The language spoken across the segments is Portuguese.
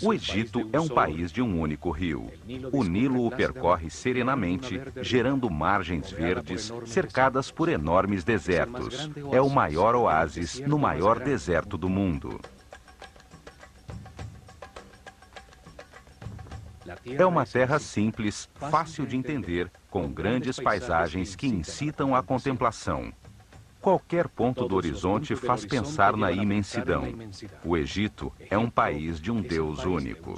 O Egito é um país de um único rio. O Nilo o percorre serenamente, gerando margens verdes cercadas por enormes desertos. É o maior oásis no maior deserto do mundo. É uma terra simples, fácil de entender, com grandes paisagens que incitam à contemplação. Qualquer ponto do horizonte faz pensar na imensidão. O Egito é um país de um Deus único.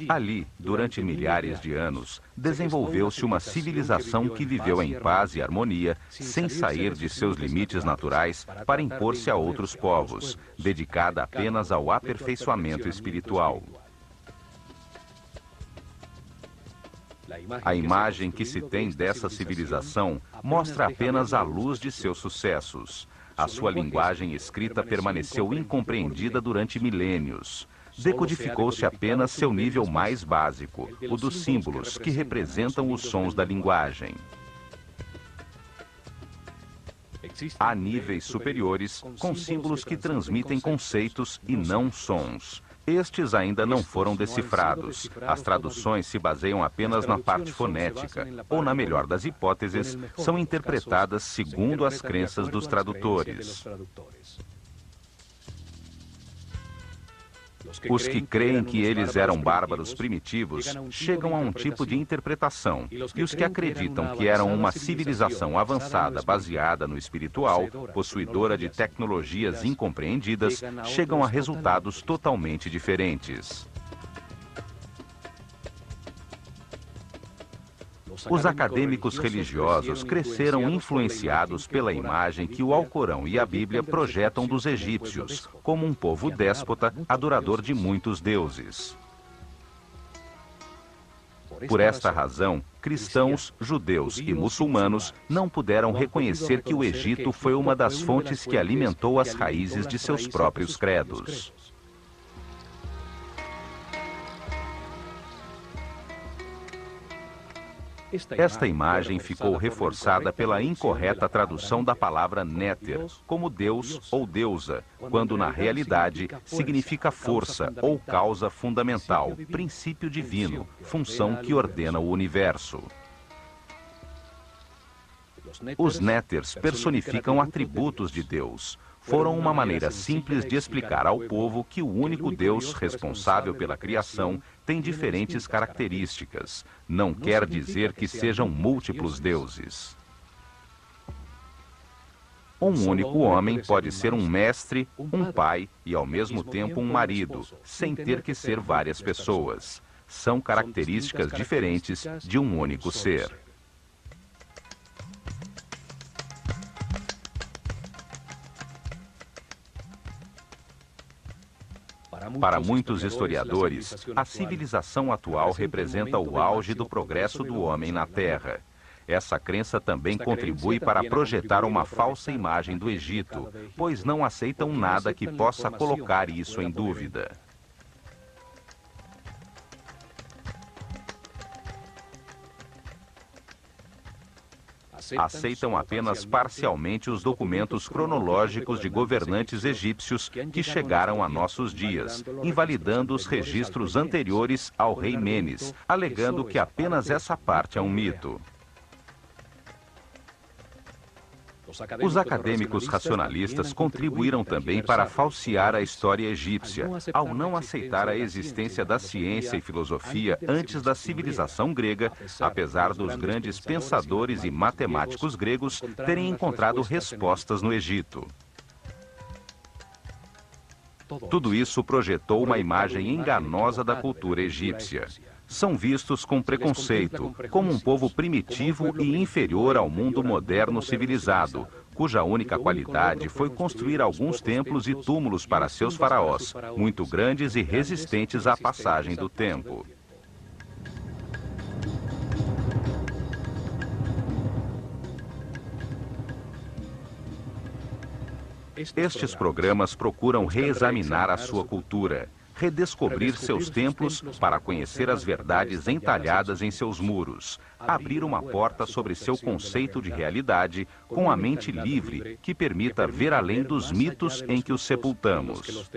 Ali, durante milhares de anos, desenvolveu-se uma civilização que viveu em paz e harmonia, sem sair de seus limites naturais para impor-se a outros povos, dedicada apenas ao aperfeiçoamento espiritual. A imagem que se tem dessa civilização mostra apenas a luz de seus sucessos. A sua linguagem escrita permaneceu incompreendida durante milênios. Decodificou-se apenas seu nível mais básico, o dos símbolos, que representam os sons da linguagem. Há níveis superiores, com símbolos que transmitem conceitos e não sons. Estes ainda não foram decifrados. As traduções se baseiam apenas na parte fonética, ou, na melhor das hipóteses, são interpretadas segundo as crenças dos tradutores. Os que creem que eles eram bárbaros primitivos chegam a um tipo de interpretação, e os que acreditam que eram uma civilização avançada baseada no espiritual, possuidora de tecnologias incompreendidas, chegam a resultados totalmente diferentes. Os acadêmicos religiosos cresceram influenciados pela imagem que o Alcorão e a Bíblia projetam dos egípcios, como um povo déspota, adorador de muitos deuses. Por esta razão, cristãos, judeus e muçulmanos não puderam reconhecer que o Egito foi uma das fontes que alimentou as raízes de seus próprios credos. Esta imagem ficou reforçada pela incorreta tradução da palavra Néter, como Deus ou deusa, quando na realidade significa força ou causa fundamental, princípio divino, função que ordena o universo. Os Néters personificam atributos de Deus. Foram uma maneira simples de explicar ao povo que o único Deus responsável pela criação tem diferentes características. Não quer dizer que sejam múltiplos deuses. Um único homem pode ser um mestre, um pai e, ao mesmo tempo, um marido, sem ter que ser várias pessoas. São características diferentes de um único ser. Para muitos historiadores, a civilização atual representa o auge do progresso do homem na Terra. Essa crença também contribui para projetar uma falsa imagem do Egito, pois não aceitam nada que possa colocar isso em dúvida. Aceitam apenas parcialmente os documentos cronológicos de governantes egípcios que chegaram a nossos dias, invalidando os registros anteriores ao rei Menes, alegando que apenas essa parte é um mito. Os acadêmicos racionalistas contribuíram também para falsear a história egípcia, ao não aceitar a existência da ciência e filosofia antes da civilização grega, apesar dos grandes pensadores e matemáticos gregos terem encontrado respostas no Egito. Tudo isso projetou uma imagem enganosa da cultura egípcia. São vistos com preconceito, como um povo primitivo e inferior ao mundo moderno civilizado, cuja única qualidade foi construir alguns templos e túmulos para seus faraós, muito grandes e resistentes à passagem do tempo. Estes programas procuram reexaminar a sua cultura. redescobrir seus templos para conhecer as verdades entalhadas em seus muros, abrir uma porta sobre seu conceito de realidade com a mente livre que permita ver além dos mitos em que os sepultamos.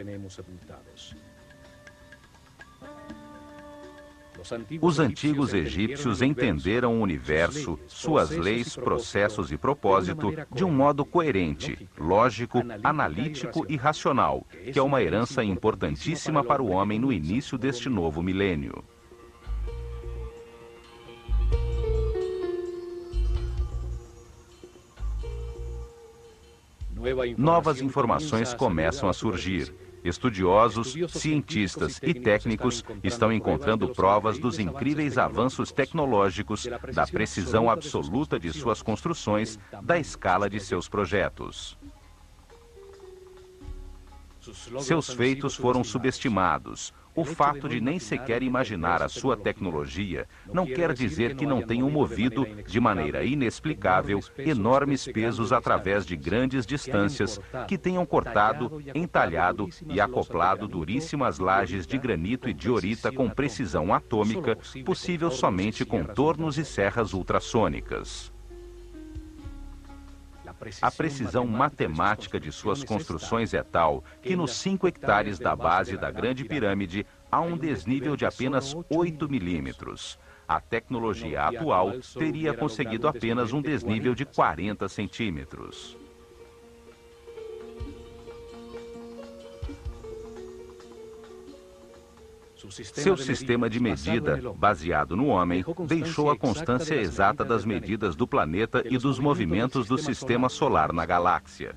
Os antigos egípcios entenderam o universo, suas leis, processos e propósito de um modo coerente, lógico, analítico e racional, que é uma herança importantíssima para o homem no início deste novo milênio. Novas informações começam a surgir. Estudiosos, cientistas e técnicos estão encontrando provas dos incríveis avanços tecnológicos, da precisão absoluta de suas construções, da escala de seus projetos. Seus feitos foram subestimados. O fato de nem sequer imaginar a sua tecnologia não quer dizer que não tenham movido, de maneira inexplicável, enormes pesos através de grandes distâncias, que tenham cortado, entalhado e acoplado duríssimas lajes de granito e diorita com precisão atômica, possível somente com tornos e serras ultrassônicas. A precisão matemática de suas construções é tal que nos 5 hectares da base da Grande Pirâmide há um desnível de apenas 8 milímetros. A tecnologia atual teria conseguido apenas um desnível de 40 centímetros. Seu sistema de medida, baseado no homem, deixou a constância exata das medidas do planeta e dos movimentos do sistema solar na galáxia.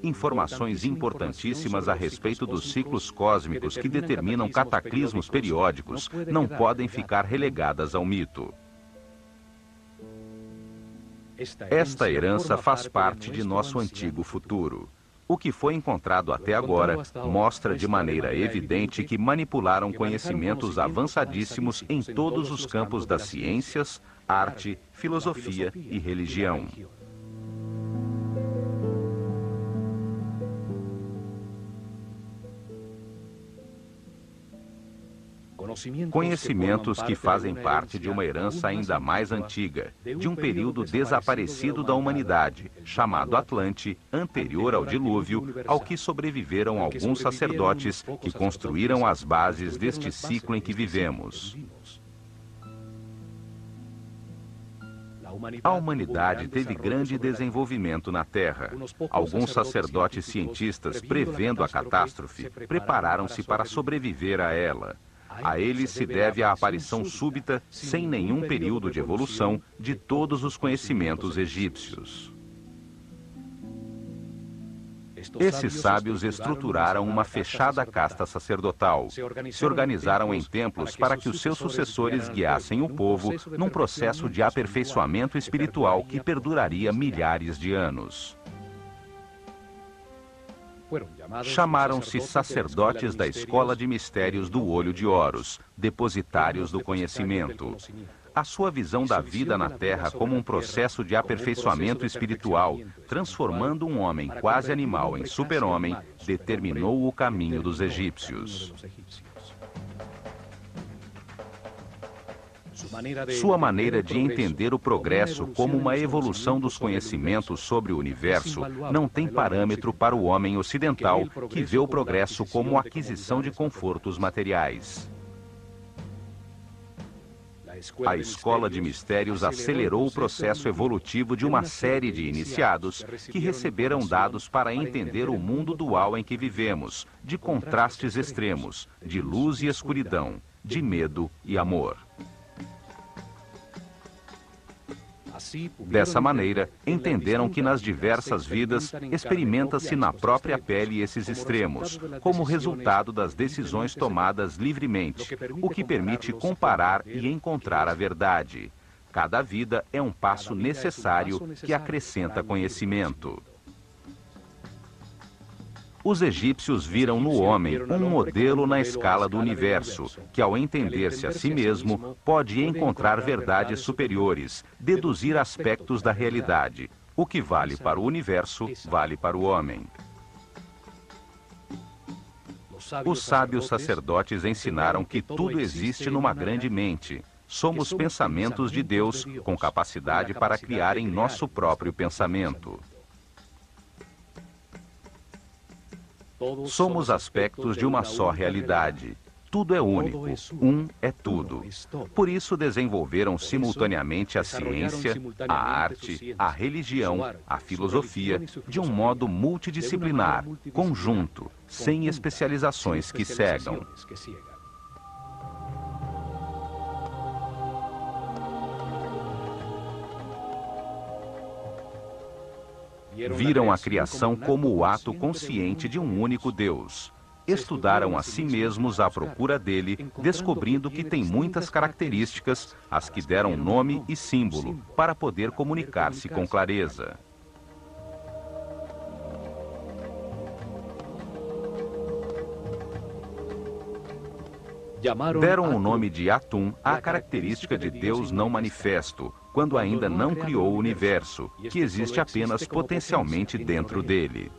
Informações importantíssimas a respeito dos ciclos cósmicos que determinam cataclismos periódicos não podem ficar relegadas ao mito. Esta herança faz parte de nosso antigo futuro. O que foi encontrado até agora mostra de maneira evidente que manipularam conhecimentos avançadíssimos em todos os campos das ciências, arte, filosofia e religião. Conhecimentos que fazem parte de uma herança ainda mais antiga, de um período desaparecido da humanidade, chamado Atlante, anterior ao dilúvio, ao que sobreviveram alguns sacerdotes que construíram as bases deste ciclo em que vivemos. A humanidade teve grande desenvolvimento na Terra. Alguns sacerdotes cientistas, prevendo a catástrofe, prepararam-se para sobreviver a ela. A eles se deve a aparição súbita, sem nenhum período de evolução, de todos os conhecimentos egípcios. Esses sábios estruturaram uma fechada casta sacerdotal. Se organizaram em templos para que os seus sucessores guiassem o povo num processo de aperfeiçoamento espiritual que perduraria milhares de anos. Chamaram-se sacerdotes da escola de mistérios do olho de Horus, depositários do conhecimento. A sua visão da vida na Terra como um processo de aperfeiçoamento espiritual, transformando um homem quase animal em super-homem, determinou o caminho dos egípcios. Sua maneira de entender o progresso como uma evolução dos conhecimentos sobre o universo não tem parâmetro para o homem ocidental, que vê o progresso como aquisição de confortos materiais. A Escola de Mistérios acelerou o processo evolutivo de uma série de iniciados que receberam dados para entender o mundo dual em que vivemos, de contrastes extremos, de luz e escuridão, de medo e amor. Dessa maneira, entenderam que nas diversas vidas experimenta-se na própria pele esses extremos, como resultado das decisões tomadas livremente, o que permite comparar e encontrar a verdade. Cada vida é um passo necessário que acrescenta conhecimento. Os egípcios viram no homem um modelo na escala do universo, que ao entender-se a si mesmo, pode encontrar verdades superiores, deduzir aspectos da realidade. O que vale para o universo, vale para o homem. Os sábios sacerdotes ensinaram que tudo existe numa grande mente. Somos pensamentos de Deus, com capacidade para criar em nosso próprio pensamento. Somos aspectos de uma só realidade. Tudo é único. Um é tudo. Por isso desenvolveram simultaneamente a ciência, a arte, a religião, a filosofia, de um modo multidisciplinar, conjunto, sem especializações que cegam. Viram a criação como o ato consciente de um único Deus. Estudaram a si mesmos à procura dele, descobrindo que tem muitas características, as que deram nome e símbolo, para poder comunicar-se com clareza. Deram o nome de Atum à característica de Deus não manifesto, quando ainda não criou o universo, que existe apenas potencialmente dentro dele.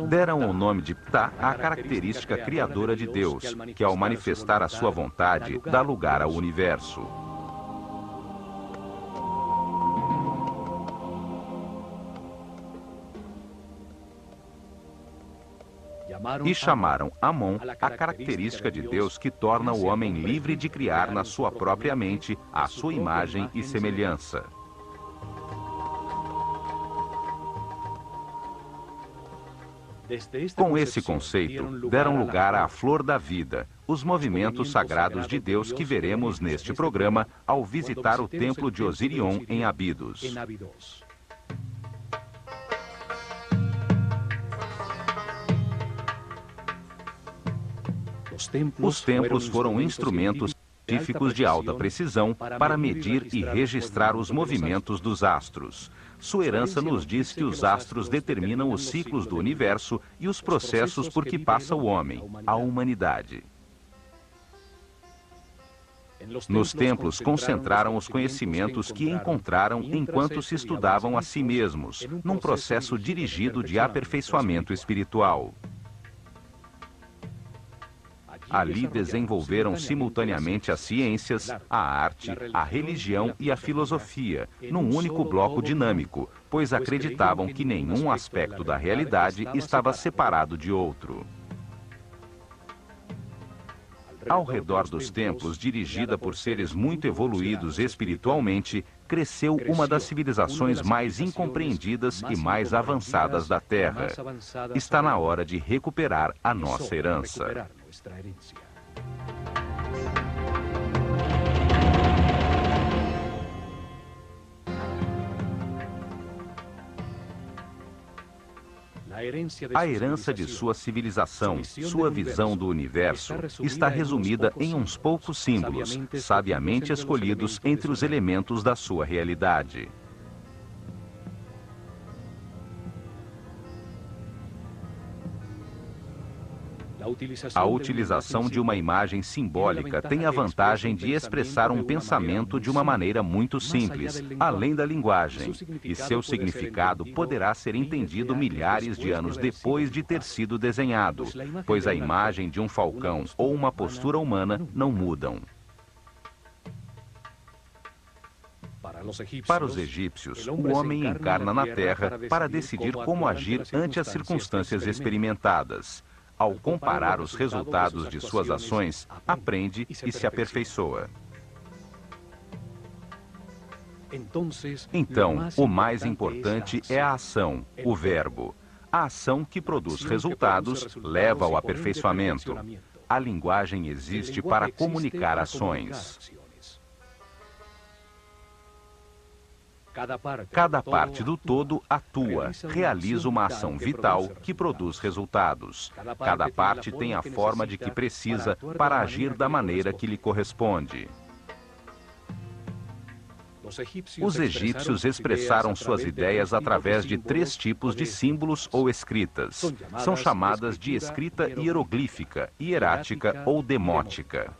Deram o nome de Ptah à característica criadora de Deus, que ao manifestar a sua vontade, dá lugar ao universo. E chamaram Amon a característica de Deus que torna o homem livre de criar na sua própria mente a sua imagem e semelhança. Com esse conceito, deram lugar à flor da vida, os movimentos sagrados de Deus que veremos neste programa ao visitar o templo de Osirion em Abidos. Os templos foram instrumentos científicos de alta precisão para medir e registrar os movimentos dos astros. Sua herança nos diz que os astros determinam os ciclos do universo e os processos por que passa o homem, a humanidade. Nos templos concentraram os conhecimentos que encontraram enquanto se estudavam a si mesmos, num processo dirigido de aperfeiçoamento espiritual. Ali desenvolveram simultaneamente as ciências, a arte, a religião e a filosofia, num único bloco dinâmico, pois acreditavam que nenhum aspecto da realidade estava separado de outro. Ao redor dos templos, dirigida por seres muito evoluídos espiritualmente, cresceu uma das civilizações mais incompreendidas e mais avançadas da Terra. Está na hora de recuperar a nossa herança. A herança de sua civilização, sua visão do universo, está resumida em uns poucos símbolos, sabiamente escolhidos entre os elementos da sua realidade. A utilização de uma imagem simbólica tem a vantagem de expressar um pensamento de uma maneira muito simples, além da linguagem, e seu significado poderá ser entendido milhares de anos depois de ter sido desenhado, pois a imagem de um falcão ou uma postura humana não mudam. Para os egípcios, o homem encarna na Terra para decidir como agir ante as circunstâncias experimentadas. Ao comparar os resultados de suas ações, aprende e se aperfeiçoa. Então, o mais importante é a ação, o verbo. A ação que produz resultados leva ao aperfeiçoamento. A linguagem existe para comunicar ações. Cada parte do todo atua, realiza uma ação vital que produz resultados. Cada parte tem a forma de que precisa para agir da maneira que lhe corresponde. Os egípcios expressaram suas ideias através de 3 tipos de símbolos ou escritas. São chamadas de escrita hieroglífica, hierática ou demótica.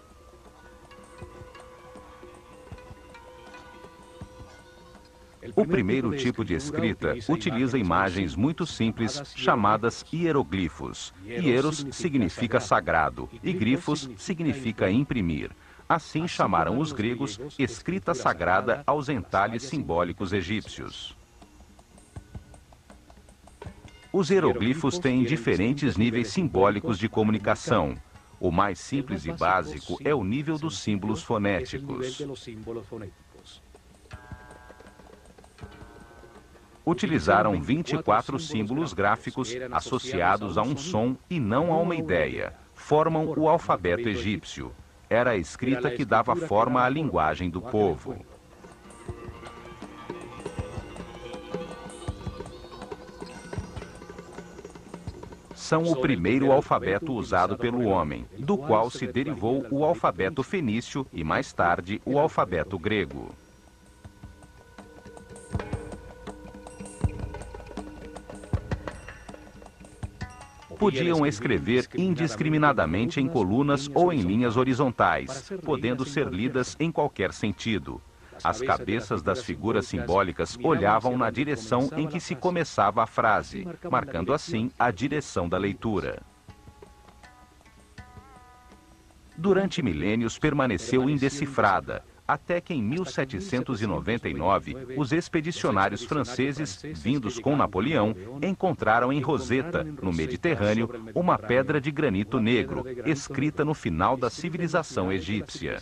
O primeiro tipo de escrita utiliza imagens muito simples chamadas hieroglifos. Hieros significa sagrado e glifos significa imprimir. Assim chamaram os gregos escrita sagrada aos entalhes simbólicos egípcios. Os hieroglifos têm diferentes níveis simbólicos de comunicação. O mais simples e básico é o nível dos símbolos fonéticos. Utilizaram 24 símbolos gráficos associados a um som e não a uma ideia. Formam o alfabeto egípcio. Era a escrita que dava forma à linguagem do povo. São o primeiro alfabeto usado pelo homem, do qual se derivou o alfabeto fenício e, mais tarde, o alfabeto grego. Podiam escrever indiscriminadamente em colunas ou em linhas horizontais, podendo ser lidas em qualquer sentido. As cabeças das figuras simbólicas olhavam na direção em que se começava a frase, marcando assim a direção da leitura. Durante milênios permaneceu indecifrada, até que em 1799, os expedicionários franceses, vindos com Napoleão, encontraram em Roseta, no Mediterrâneo, uma pedra de granito negro, escrita no final da civilização egípcia.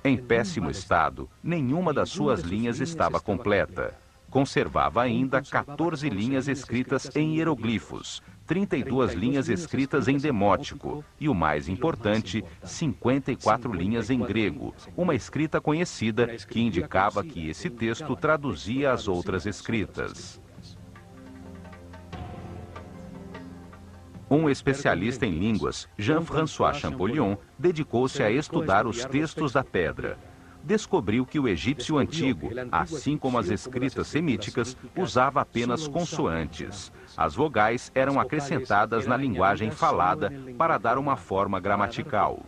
Em péssimo estado, nenhuma das suas linhas estava completa. Conservava ainda 14 linhas escritas em hieroglifos, 32 linhas escritas em demótico e, o mais importante, 54 linhas em grego, uma escrita conhecida que indicava que esse texto traduzia as outras escritas. Um especialista em línguas, Jean-François Champollion, dedicou-se a estudar os textos da pedra. Descobriu que o egípcio antigo, assim como as escritas semíticas, usava apenas consoantes. As vogais eram acrescentadas na linguagem falada para dar uma forma gramatical.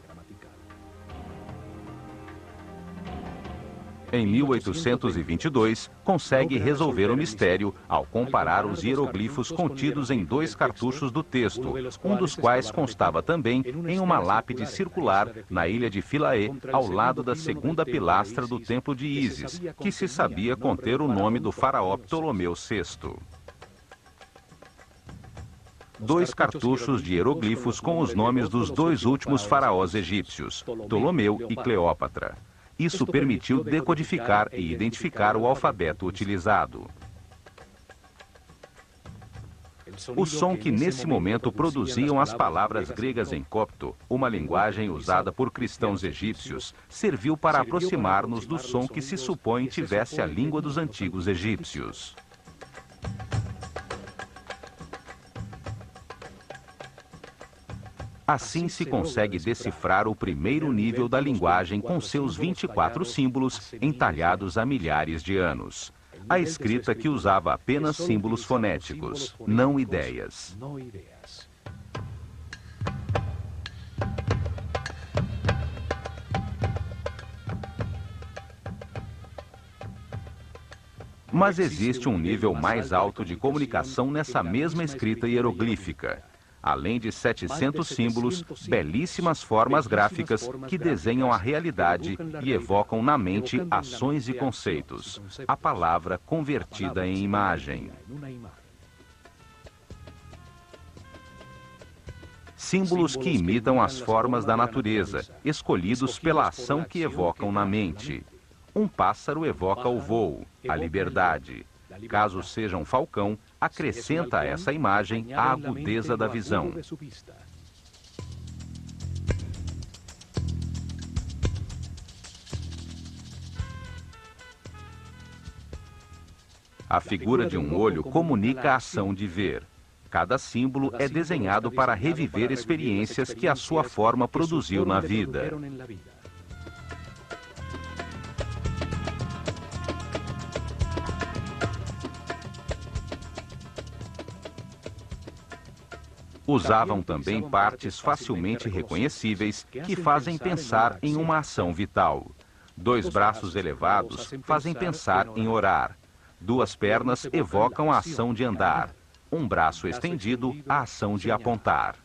Em 1822, consegue resolver o mistério ao comparar os hieroglifos contidos em 2 cartuchos do texto, um dos quais constava também em uma lápide circular na ilha de Philae, ao lado da segunda pilastra do templo de Ísis, que se sabia conter o nome do faraó Ptolomeu VI. 2 cartuchos de hieroglifos com os nomes dos 2 últimos faraós egípcios, Ptolomeu e Cleópatra. Isso permitiu decodificar e identificar o alfabeto utilizado. O som que nesse momento produziam as palavras gregas em copto, uma linguagem usada por cristãos egípcios, serviu para aproximar-nos do som que se supõe tivesse a língua dos antigos egípcios. Assim se consegue decifrar o primeiro nível da linguagem com seus 24 símbolos entalhados há milhares de anos. A escrita que usava apenas símbolos fonéticos, não ideias. Mas existe um nível mais alto de comunicação nessa mesma escrita hieroglífica. Além de 700 símbolos, belíssimas formas gráficas que desenham a realidade e evocam na mente ações e conceitos. A palavra convertida em imagem. Símbolos que imitam as formas da natureza, escolhidos pela ação que evocam na mente. Um pássaro evoca o voo, a liberdade. Caso seja um falcão, acrescenta a essa imagem a agudeza da visão. A figura de um olho comunica a ação de ver. Cada símbolo é desenhado para reviver experiências que a sua forma produziu na vida. Usavam também partes facilmente reconhecíveis que fazem pensar em uma ação vital. Dois braços elevados fazem pensar em orar. Duas pernas evocam a ação de andar. Um braço estendido, a ação de apontar.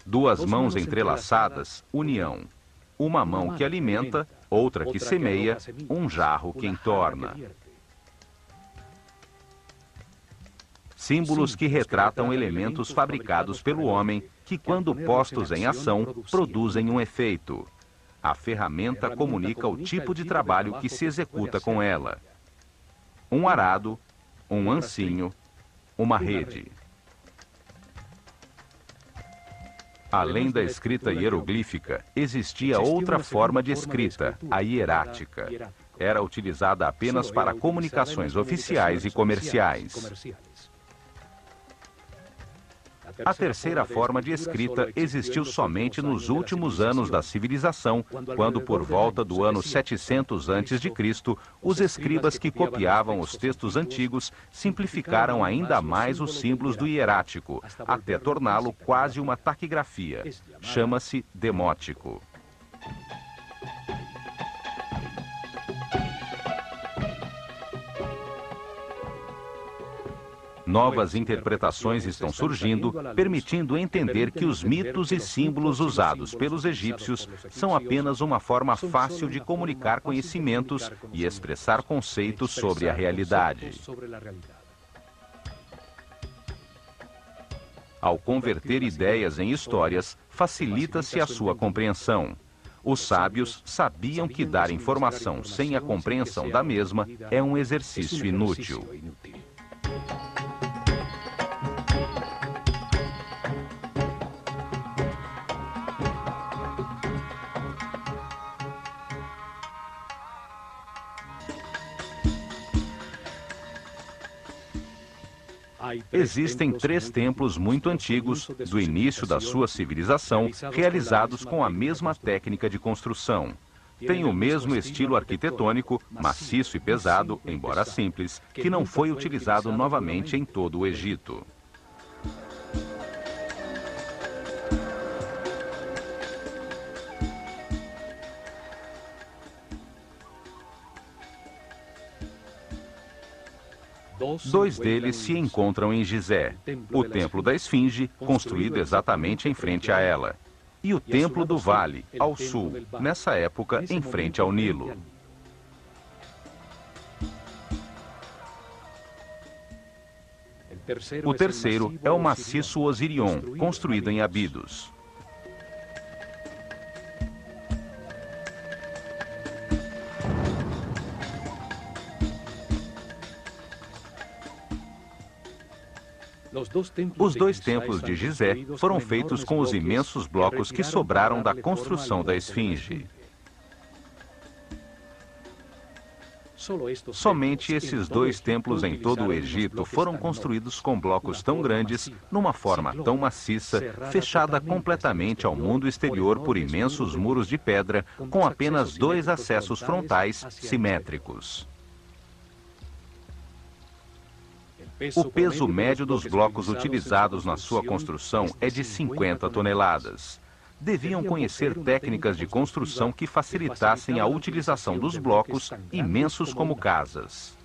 Duas mãos entrelaçadas, união. Uma mão que alimenta, outra que semeia, um jarro que entorna. Símbolos que retratam elementos fabricados pelo homem que, quando postos em ação, produzem um efeito. A ferramenta comunica o tipo de trabalho que se executa com ela. Um arado, um ancinho, uma rede. Além da escrita hieroglífica, existia outra forma de escrita, a hierática. Era utilizada apenas para comunicações oficiais e comerciais. A terceira forma de escrita existiu somente nos últimos anos da civilização, quando, por volta do ano 700 a.C., os escribas que copiavam os textos antigos simplificaram ainda mais os símbolos do hierático, até torná-lo quase uma taquigrafia. Chama-se demótico. Novas interpretações estão surgindo, permitindo entender que os mitos e símbolos usados pelos egípcios são apenas uma forma fácil de comunicar conhecimentos e expressar conceitos sobre a realidade. Ao converter ideias em histórias, facilita-se a sua compreensão. Os sábios sabiam que dar informação sem a compreensão da mesma é um exercício inútil. Existem 3 templos muito antigos, do início da sua civilização, realizados com a mesma técnica de construção. Tem o mesmo estilo arquitetônico, maciço e pesado, embora simples, que não foi utilizado novamente em todo o Egito. Dois deles se encontram em Gizé, o Templo da Esfinge, construído exatamente em frente a ela, e o Templo do Vale, ao sul, nessa época em frente ao Nilo. O terceiro é o maciço Osirion, construído em Abidos. Os 2 templos de Gizé foram feitos com os imensos blocos que sobraram da construção da Esfinge. Somente esses 2 templos em todo o Egito foram construídos com blocos tão grandes, numa forma tão maciça, fechada completamente ao mundo exterior por imensos muros de pedra, com apenas 2 acessos frontais simétricos. O peso médio dos blocos utilizados na sua construção é de 50 toneladas. Deviam conhecer técnicas de construção que facilitassem a utilização dos blocos, imensos como casas.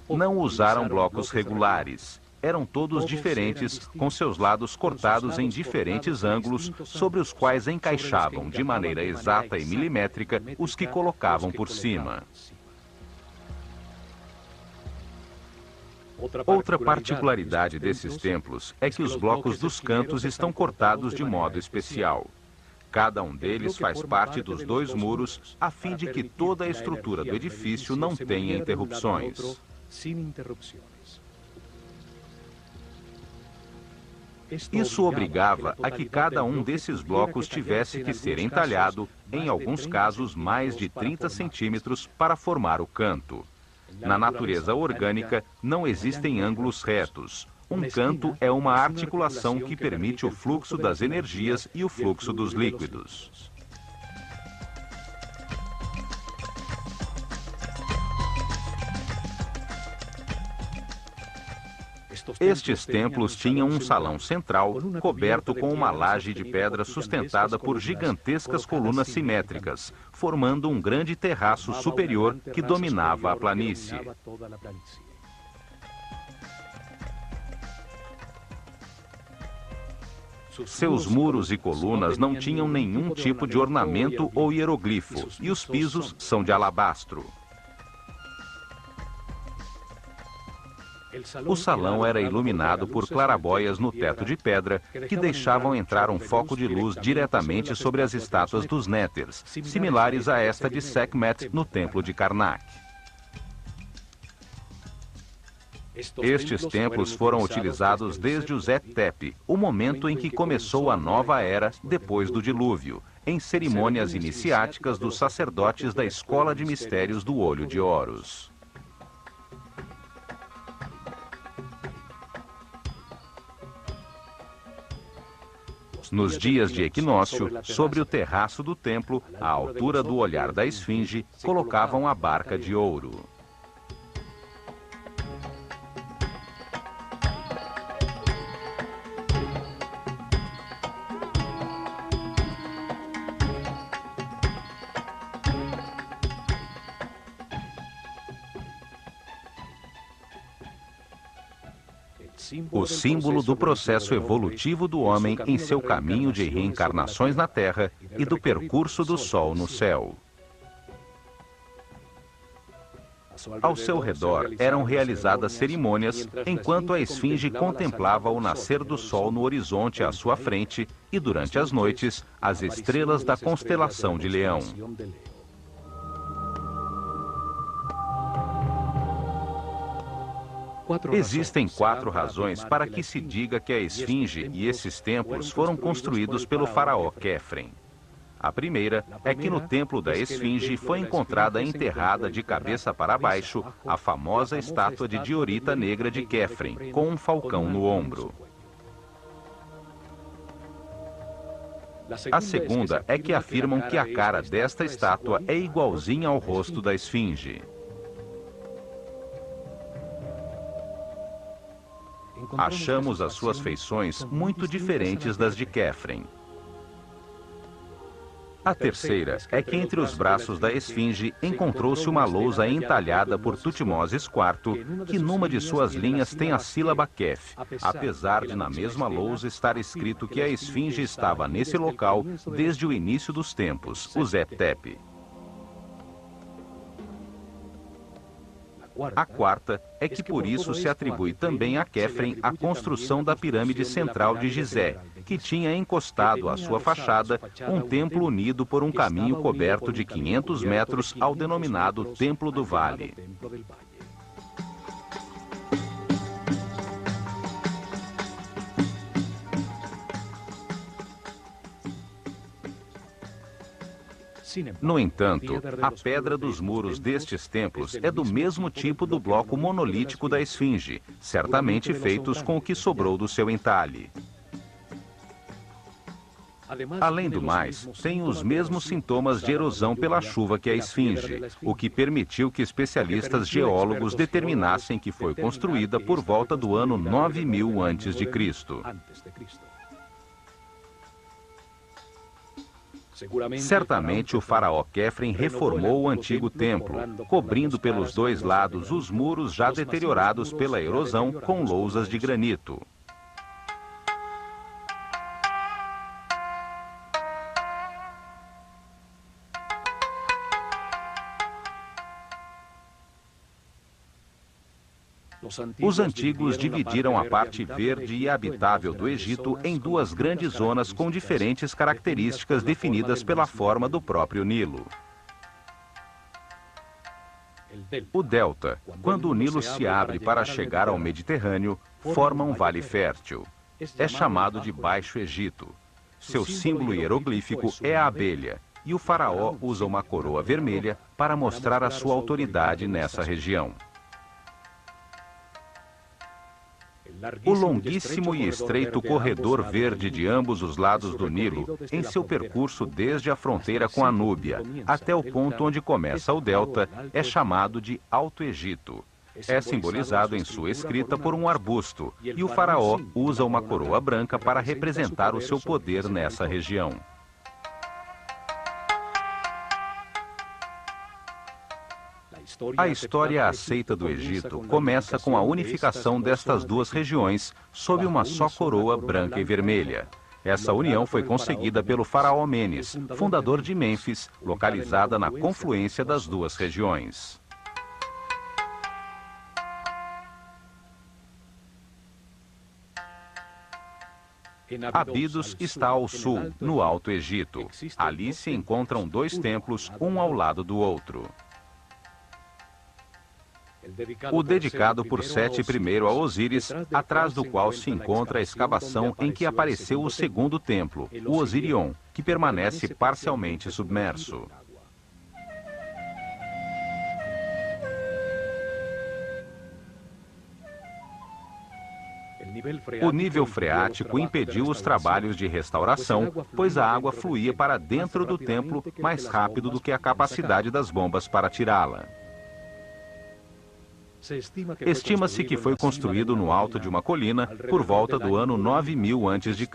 Não usaram blocos regulares. Eram todos diferentes, com seus lados cortados em diferentes ângulos, sobre os quais encaixavam de maneira exata e milimétrica os que colocavam por cima. Outra particularidade desses templos é que os blocos dos cantos estão cortados de modo especial. Cada um deles faz parte dos 2 muros, a fim de que toda a estrutura do edifício não tenha interrupções. Isso obrigava a que cada um desses blocos tivesse que ser entalhado, em alguns casos mais de 30 centímetros, para formar o canto. Na natureza orgânica, não existem ângulos retos. Um canto é uma articulação que permite o fluxo das energias e o fluxo dos líquidos. Estes templos tinham um salão central, coberto com uma laje de pedra sustentada por gigantescas colunas simétricas, formando um grande terraço superior que dominava a planície. Seus muros e colunas não tinham nenhum tipo de ornamento ou hieroglifo, e os pisos são de alabastro. O salão era iluminado por clarabóias no teto de pedra que deixavam entrar um foco de luz diretamente sobre as estátuas dos néters, similares a esta de Sekhmet no templo de Karnak. Estes templos foram utilizados desde o Zet-Tepe, o momento em que começou a nova era depois do dilúvio, em cerimônias iniciáticas dos sacerdotes da Escola de Mistérios do Olho de Horus. Nos dias de equinócio, sobre o terraço do templo, à altura do olhar da esfinge, colocavam a barca de ouro. O símbolo do processo evolutivo do homem em seu caminho de reencarnações na Terra e do percurso do Sol no céu. Ao seu redor eram realizadas cerimônias, enquanto a esfinge contemplava o nascer do Sol no horizonte à sua frente e, durante as noites, as estrelas da constelação de Leão. Existem 4 razões para que se diga que a esfinge e esses templos foram construídos pelo faraó Quefren. A primeira é que no templo da esfinge foi encontrada enterrada de cabeça para baixo a famosa estátua de diorita negra de Quefren, com um falcão no ombro. A segunda é que afirmam que a cara desta estátua é igualzinha ao rosto da esfinge. Achamos as suas feições muito diferentes das de Quefren. A terceira é que entre os braços da esfinge encontrou-se uma lousa entalhada por Tutmoses IV, que numa de suas linhas tem a sílaba Kef, apesar de na mesma lousa estar escrito que a esfinge estava nesse local desde o início dos tempos, o Zet-Tepe. A quarta é que por isso se atribui também a Quefren a construção da pirâmide central de Gizé, que tinha encostado à sua fachada um templo unido por um caminho coberto de 500 metros ao denominado Templo do Vale. No entanto, a pedra dos muros destes templos é do mesmo tipo do bloco monolítico da esfinge, certamente feitos com o que sobrou do seu entalhe. Além do mais, tem os mesmos sintomas de erosão pela chuva que a esfinge, o que permitiu que especialistas geólogos determinassem que foi construída por volta do ano 9000 a.C. Certamente o faraó Quefren reformou o antigo templo, cobrindo pelos 2 lados os muros já deteriorados pela erosão com lousas de granito. Os antigos dividiram a parte verde e habitável do Egito em 2 grandes zonas com diferentes características definidas pela forma do próprio Nilo. O delta, quando o Nilo se abre para chegar ao Mediterrâneo, forma um vale fértil. É chamado de Baixo Egito. Seu símbolo hieroglífico é a abelha, e o faraó usa uma coroa vermelha para mostrar a sua autoridade nessa região. O longuíssimo e estreito corredor verde de ambos os lados do Nilo, em seu percurso desde a fronteira com a Núbia até o ponto onde começa o delta, é chamado de Alto Egito. É simbolizado em sua escrita por um arbusto, e o faraó usa uma coroa branca para representar o seu poder nessa região. A história aceita do Egito começa com a unificação destas duas regiões sob uma só coroa branca e vermelha. Essa união foi conseguida pelo faraó Menes, fundador de Mênfis, localizada na confluência das duas regiões. Abidos está ao sul, no Alto Egito. Ali se encontram dois templos, um ao lado do outro. O dedicado por Sete I a Osíris, atrás do qual se encontra a escavação em que apareceu o segundo templo, o Osirion, que permanece parcialmente submerso. O nível freático impediu os trabalhos de restauração, pois a água fluía para dentro do templo mais rápido do que a capacidade das bombas para tirá-la. Estima-se que foi construído no alto de uma colina por volta do ano 9000 a.C.,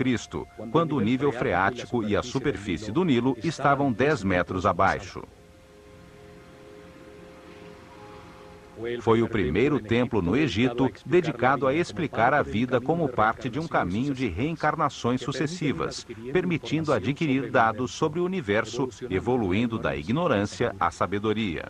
quando o nível freático e a superfície do Nilo estavam 10 metros abaixo. Foi o primeiro templo no Egito dedicado a explicar a vida como parte de um caminho de reencarnações sucessivas, permitindo adquirir dados sobre o universo, evoluindo da ignorância à sabedoria.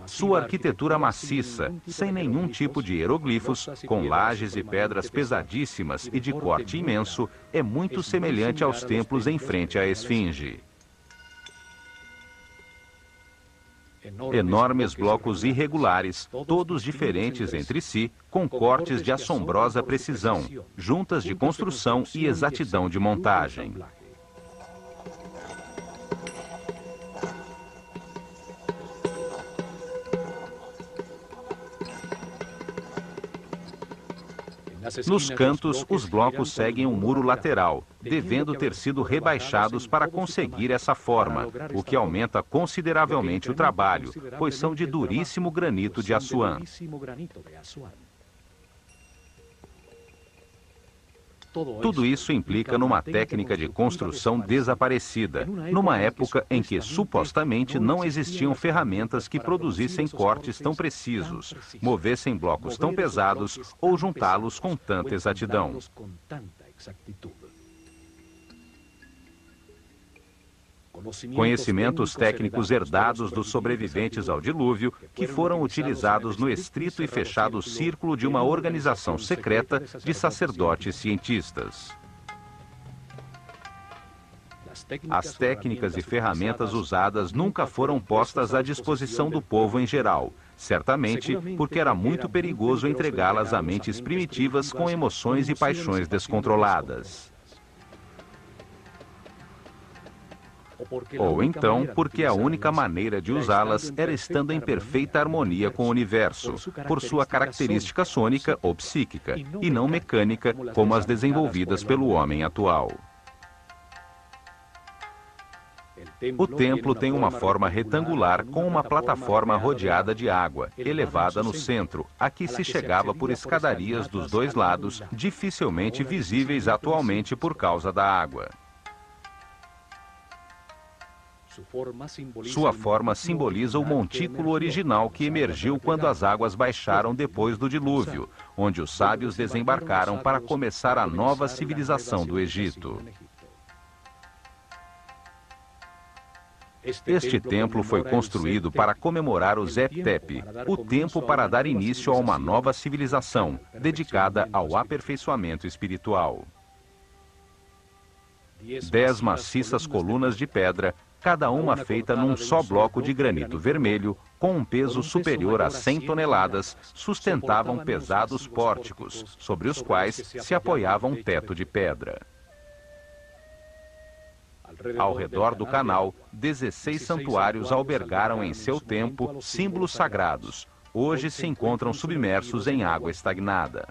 Sua arquitetura maciça, sem nenhum tipo de hieroglifos, com lajes e pedras pesadíssimas e de corte imenso, é muito semelhante aos templos em frente à Esfinge. Enormes blocos irregulares, todos diferentes entre si, com cortes de assombrosa precisão, juntas de construção e exatidão de montagem. Nos cantos, os blocos seguem um muro lateral, devendo ter sido rebaixados para conseguir essa forma, o que aumenta consideravelmente o trabalho, pois são de duríssimo granito de Assuã. Tudo isso implica numa técnica de construção desaparecida, numa época em que supostamente não existiam ferramentas que produzissem cortes tão precisos, movessem blocos tão pesados ou juntá-los com tanta exatidão. Conhecimentos técnicos herdados dos sobreviventes ao dilúvio, que foram utilizados no estrito e fechado círculo de uma organização secreta de sacerdotes cientistas. As técnicas e ferramentas usadas nunca foram postas à disposição do povo em geral, certamente porque era muito perigoso entregá-las a mentes primitivas com emoções e paixões descontroladas. Ou então, porque a única maneira de usá-las era estando em perfeita harmonia com o universo, por sua característica sônica ou psíquica, e não mecânica como as desenvolvidas pelo homem atual. O templo tem uma forma retangular com uma plataforma rodeada de água, elevada no centro, a que se chegava por escadarias dos dois lados, dificilmente visíveis atualmente por causa da água. Sua forma simboliza o montículo original que emergiu quando as águas baixaram depois do dilúvio, onde os sábios desembarcaram para começar a nova civilização do Egito. Este templo foi construído para comemorar o Zep-Tepi, o tempo para dar início a uma nova civilização, dedicada ao aperfeiçoamento espiritual. 10 maciças colunas de pedra, cada uma feita num só bloco de granito vermelho, com um peso superior a 100 toneladas, sustentavam pesados pórticos, sobre os quais se apoiava um teto de pedra. Ao redor do canal, 16 santuários albergaram em seu tempo símbolos sagrados. Hoje se encontram submersos em água estagnada.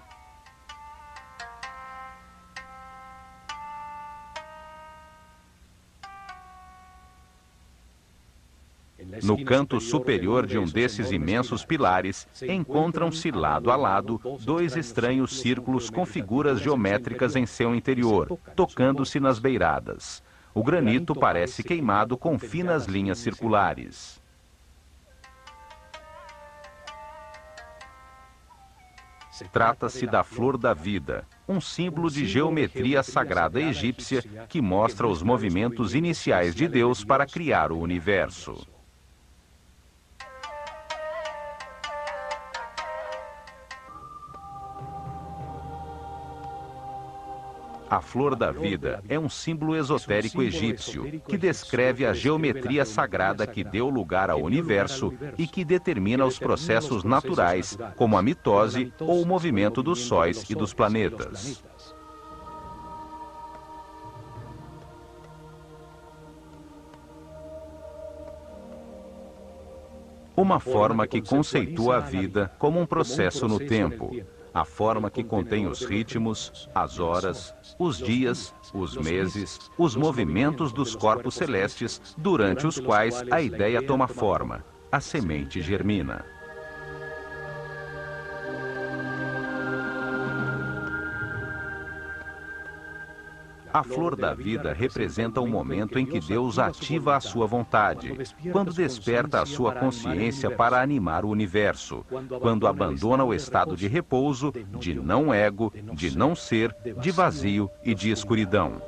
No canto superior de um desses imensos pilares, encontram-se lado a lado 2 estranhos círculos com figuras geométricas em seu interior, tocando-se nas beiradas. O granito parece queimado com finas linhas circulares. Trata-se da flor da vida, um símbolo de geometria sagrada egípcia que mostra os movimentos iniciais de Deus para criar o universo. A flor da vida é um símbolo esotérico egípcio que descreve a geometria sagrada que deu lugar ao universo e que determina os processos naturais, como a mitose ou o movimento dos sóis e dos planetas. Uma forma que conceitua a vida como um processo no tempo. A forma que contém os ritmos, as horas, os dias, os meses, os movimentos dos corpos celestes, durante os quais a ideia toma forma, a semente germina. A flor da vida representa o momento em que Deus ativa a sua vontade, quando desperta a sua consciência para animar o universo, quando abandona o estado de repouso, de não ego, de não ser, de vazio e de escuridão.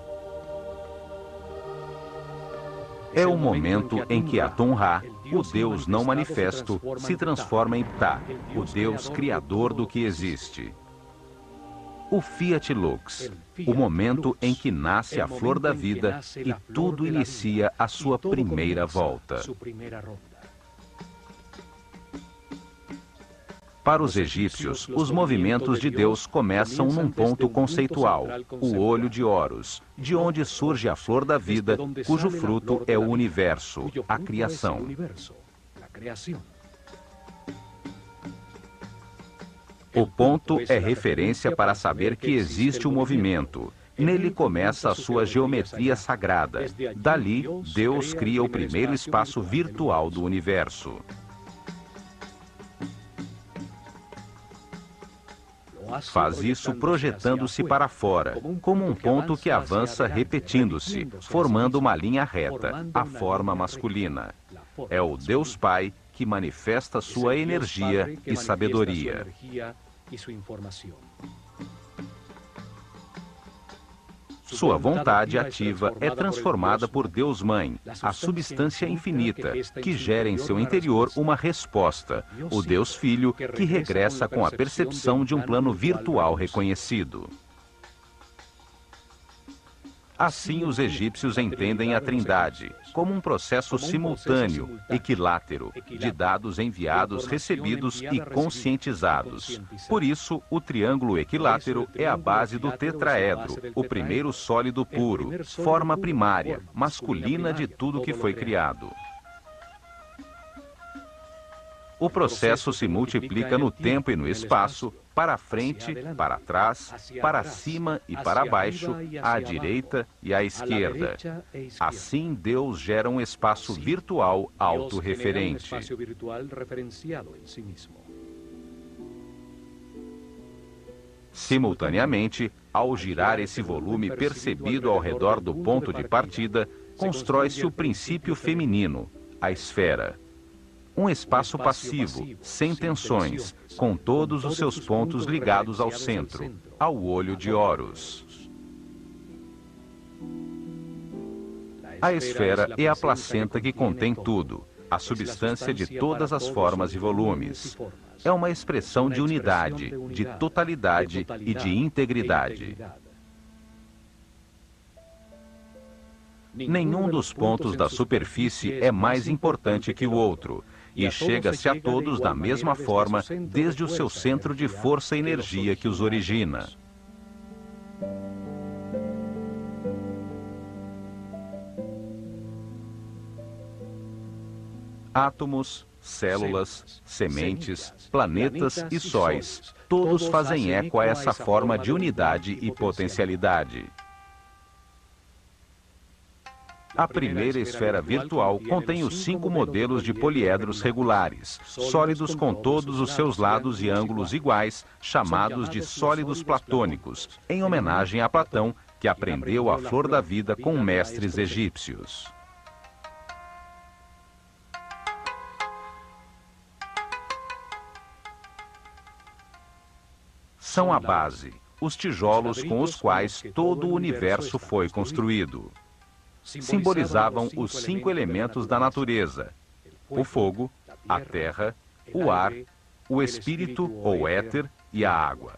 É o momento em que Atum-Ra, o Deus não manifesto, se transforma em Ptah, o Deus criador do que existe. O Fiat Lux, o momento em que nasce a flor da vida e tudo inicia a sua primeira volta. Para os egípcios, os movimentos de Deus começam num ponto conceitual, o olho de Horus, de onde surge a flor da vida, cujo fruto é o universo, a criação. O ponto é referência para saber que existe um movimento. Nele começa a sua geometria sagrada. Dali, Deus cria o primeiro espaço virtual do universo. Faz isso projetando-se para fora, como um ponto que avança repetindo-se, formando uma linha reta, a forma masculina. É o Deus Pai que manifesta sua energia e sabedoria. Sua vontade ativa é transformada por Deus Mãe, a substância infinita, que gera em seu interior uma resposta, o Deus Filho, que regressa com a percepção de um plano virtual reconhecido. Assim, os egípcios entendem a Trindade como um processo simultâneo, equilátero, de dados enviados, recebidos e conscientizados. Por isso, o triângulo equilátero é a base do tetraedro, o primeiro sólido puro, forma primária, masculina de tudo que foi criado. O processo se multiplica no tempo e no espaço, para frente, para trás, para cima e para baixo, à direita e à esquerda. Assim, Deus gera um espaço virtual autorreferente. Simultaneamente, ao girar esse volume percebido ao redor do ponto de partida, constrói-se o princípio feminino, a esfera. Um espaço passivo, sem tensões, com todos os seus pontos ligados ao centro, ao olho de Horus. A esfera é a placenta que contém tudo, a substância de todas as formas e volumes. É uma expressão de unidade, de totalidade e de integridade. Nenhum dos pontos da superfície é mais importante que o outro, e chega-se a todos da mesma forma, desde o seu centro de força e energia que os origina. Átomos, células, sementes, planetas e sóis, todos fazem eco a essa forma de unidade e potencialidade. A primeira esfera virtual contém os 5 modelos de poliedros regulares, sólidos com todos os seus lados e ângulos iguais, chamados de sólidos platônicos, em homenagem a Platão, que aprendeu a flor da vida com mestres egípcios. São a base, os tijolos com os quais todo o universo foi construído. Simbolizavam os 5 elementos da natureza: o fogo, a terra, o ar, o espírito ou éter e a água.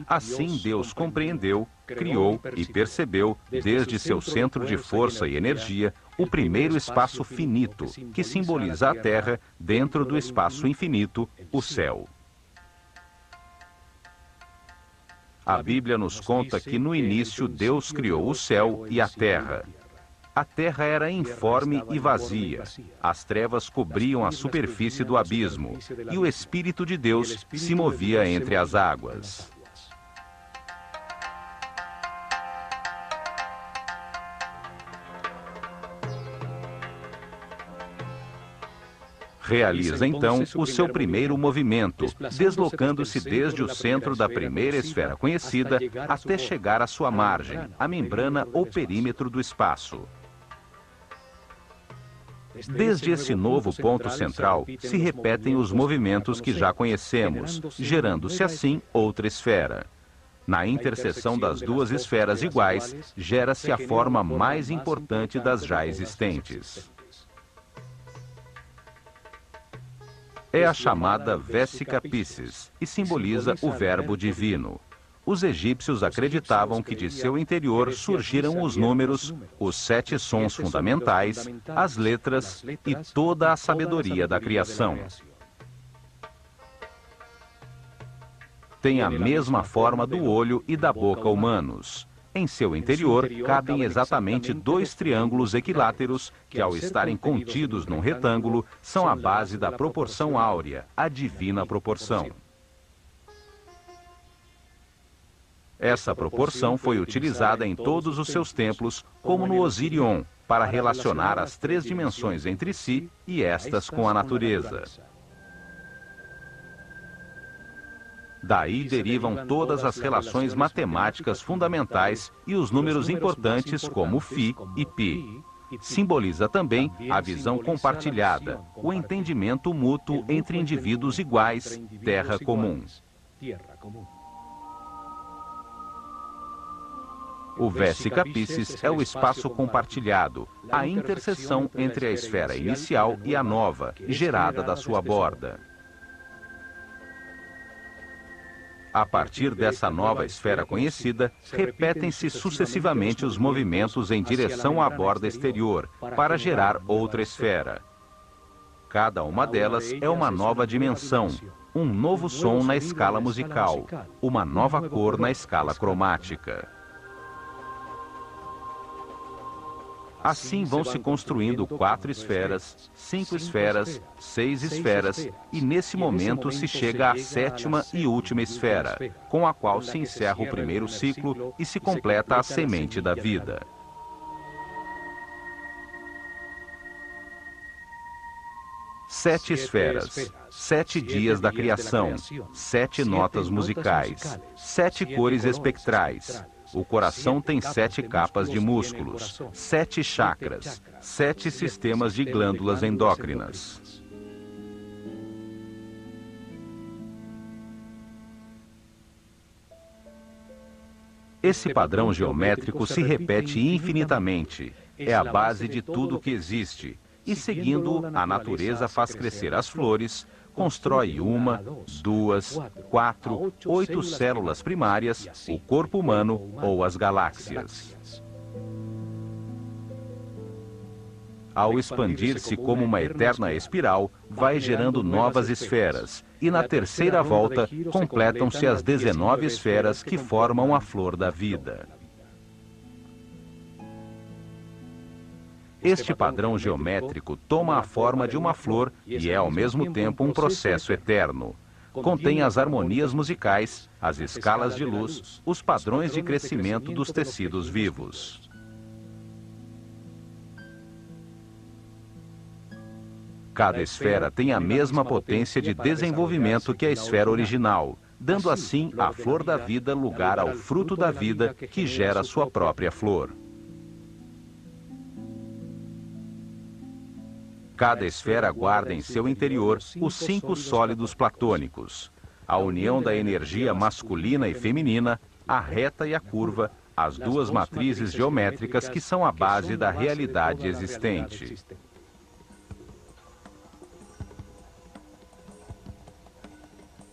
Assim Deus compreendeu, criou e percebeu, desde seu centro de força e energia, o primeiro espaço finito, que simboliza a Terra, dentro do espaço infinito, o céu. A Bíblia nos conta que no início Deus criou o céu e a terra. A terra era informe e vazia. As trevas cobriam a superfície do abismo, e o Espírito de Deus se movia entre as águas. Realiza então o seu primeiro movimento, deslocando-se desde o centro da primeira esfera conhecida até chegar à sua margem, a membrana ou perímetro do espaço. Desde esse novo ponto central, se repetem os movimentos que já conhecemos, gerando-se assim outra esfera. Na interseção das duas esferas iguais, gera-se a forma mais importante das já existentes. É a chamada Vesica Piscis e simboliza o Verbo Divino. Os egípcios acreditavam que de seu interior surgiram os números, os 7 sons fundamentais, as letras e toda a sabedoria da criação. Tem a mesma forma do olho e da boca humanos. Em seu interior, cabem exatamente 2 triângulos equiláteros que, ao estarem contidos num retângulo, são a base da proporção áurea, a divina proporção. Essa proporção foi utilizada em todos os seus templos, como no Osirion, para relacionar as 3 dimensões entre si e estas com a natureza. Daí derivam todas as relações matemáticas fundamentais e os números importantes como Φ e Π. Simboliza também a visão compartilhada, o entendimento mútuo entre indivíduos iguais, terra comum. O Vesica Piscis é o espaço compartilhado, a interseção entre a esfera inicial e a nova, gerada da sua borda. A partir dessa nova esfera conhecida, repetem-se sucessivamente os movimentos em direção à borda exterior, para gerar outra esfera. Cada uma delas é uma nova dimensão, um novo som na escala musical, uma nova cor na escala cromática. Assim vão se construindo 4 esferas, 5 esferas, 6 esferas, e nesse momento se chega à 7ª e última esfera, com a qual se encerra o primeiro ciclo e se completa a semente da vida. Sete esferas, 7 dias da criação, 7 notas musicais, 7 cores espectrais. O coração tem 7 capas de músculos, 7 chakras, 7 sistemas de glândulas endócrinas. Esse padrão geométrico se repete infinitamente, é a base de tudo que existe, e seguindo, a natureza faz crescer as flores, constrói 1, 2, 4, 8 células primárias, o corpo humano ou as galáxias. Ao expandir-se como uma eterna espiral, vai gerando novas esferas, e na terceira volta completam-se as 19 esferas que formam a flor da vida. Este padrão geométrico toma a forma de uma flor e é ao mesmo tempo um processo eterno. contém as harmonias musicais, as escalas de luz, os padrões de crescimento dos tecidos vivos. Cada esfera tem a mesma potência de desenvolvimento que a esfera original, dando assim à flor da vida lugar ao fruto da vida que gera sua própria flor. Cada esfera guarda em seu interior os 5 sólidos platônicos: a união da energia masculina e feminina, a reta e a curva, as 2 matrizes geométricas que são a base da realidade existente.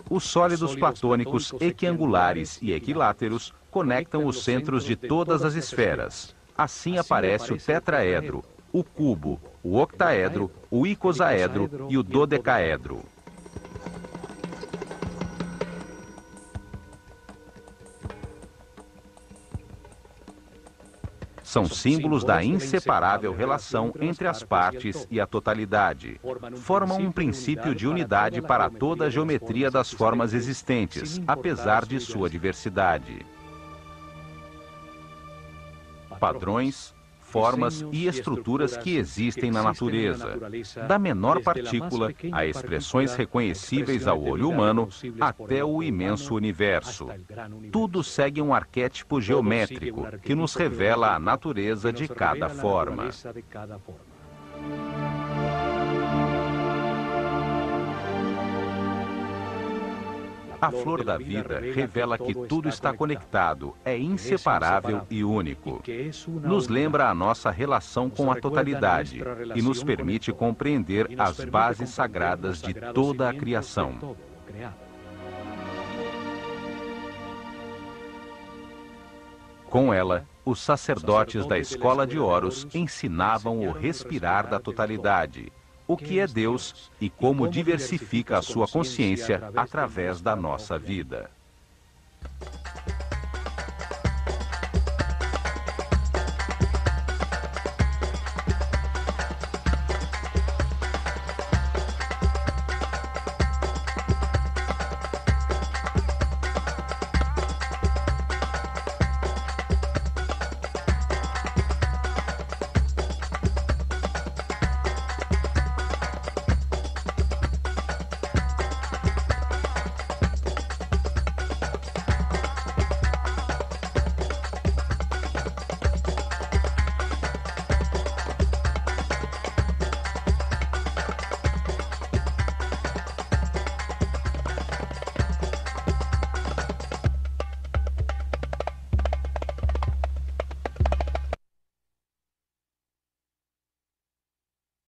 Os sólidos platônicos equiangulares e equiláteros conectam os centros de todas as esferas. Assim aparece o tetraedro, o cubo, o octaedro, o icosaedro e o dodecaedro. São símbolos da inseparável relação entre as partes e a totalidade. Formam um princípio de unidade para toda a geometria das formas existentes, apesar de sua diversidade. Padrões, formas e estruturas que existem na natureza, da menor partícula a expressões reconhecíveis ao olho humano até o imenso universo. Tudo segue um arquétipo geométrico que nos revela a natureza de cada forma. A flor da vida revela que tudo está conectado, é inseparável e único. Nos lembra a nossa relação com a totalidade e nos permite compreender as bases sagradas de toda a criação. Com ela, os sacerdotes da escola de Horus ensinavam o respirar da totalidade, o que é Deus e como diversifica a sua consciência através da nossa vida.